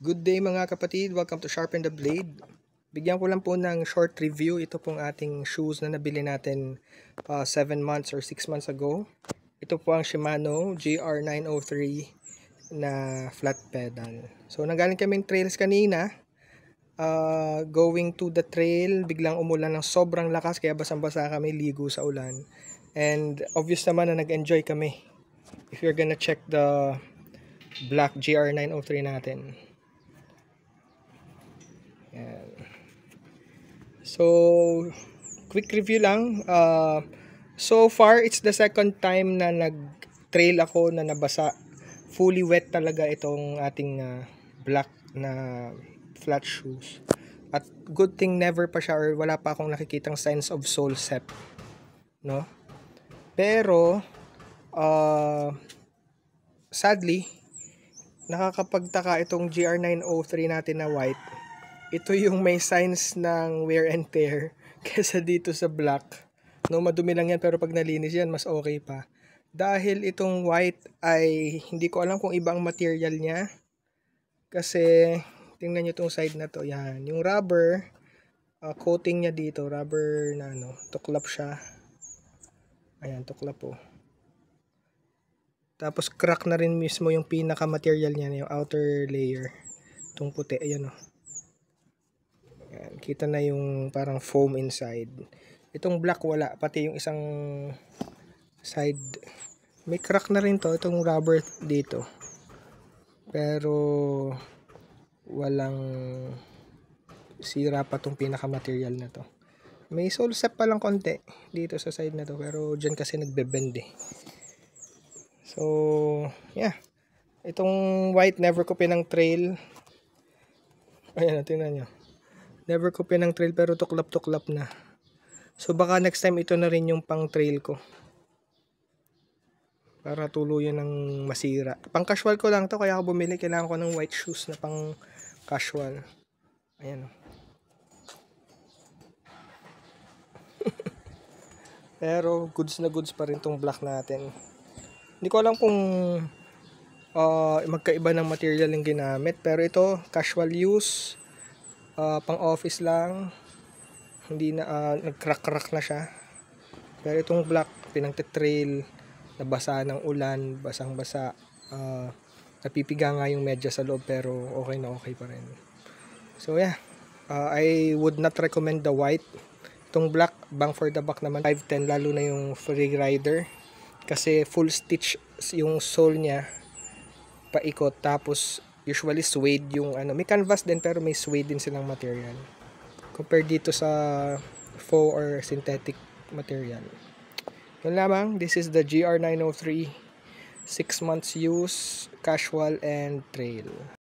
Good day mga kapatid, welcome to Sharpen the Blade. Bigyan ko lang po ng short review. Ito pong ating shoes na nabili natin 7 months or 6 months ago. Ito po ang Shimano GR903 na flat pedal. So nanggaling kaming trails kanina. Going to the trail, biglang umulan ng sobrang lakas kaya basang-basa kami, ligo sa ulan. And obvious naman na nag-enjoy kami. If you're gonna check the black GR903 natin. Yan. So, quick review lang. So far, it's the second time na nag-trail ako na nabasa. Fully wet talaga itong ating black na flat shoes. At good thing never pa siya or wala pa akong nakikitang signs of sole sep. No? Pero, sadly, nakakapagtaka itong GR903 natin na white. Ito yung may signs ng wear and tear kaysa dito sa black. No, madumi lang yan pero pag nalinis yan, mas okay pa. Dahil itong white ay hindi ko alam kung ibang material niya. Kasi tingnan nyo itong side na to. Yan, yung rubber, coating niya dito, rubber na tuklap siya. Ayan, tuklap po. Tapos crack na rin mismo yung pinaka material niya, yung outer layer. Itong puti, ayan o. Ayan, kita na yung parang foam inside. Itong black wala, pati yung isang side. May crack na rin to, itong rubber dito. Pero walang sira pa tong pinaka material na to. May sole sep pa lang konti dito sa side na to, pero dyan kasi nagbe-bend eh. So, yeah. Itong white, never ko pinang trail. Ayan, tingnan nyo. Never ko pinang trail pero tuklap-tuklap na. So, baka next time ito na rin yung pang trail ko. Para tuluyan ng masira. Pang casual ko lang to, kaya ako bumili. Kailangan ko ng white shoes na pang casual. Ayan. Pero, goods na goods pa rin tong black natin. Hindi ko alam kung magkaiba ng material yung ginamit. Pero ito, casual use. Pang office lang. Hindi na nag-crack-crack na siya. Pero itong black, pinang-trail, nabasa ng ulan, basang-basa. Napipiga nga yung medyas sa loob pero okay na okay pa rin. So yeah, I would not recommend the white. Itong black, bang for the buck naman, 510, lalo na yung free rider. Kasi full stitch yung sole niya, paikot, tapos usually suede yung may canvas din pero may suede din silang material compared dito sa faux or synthetic material. Yun lamang. This is the GR903, 6 months use, casual and trail.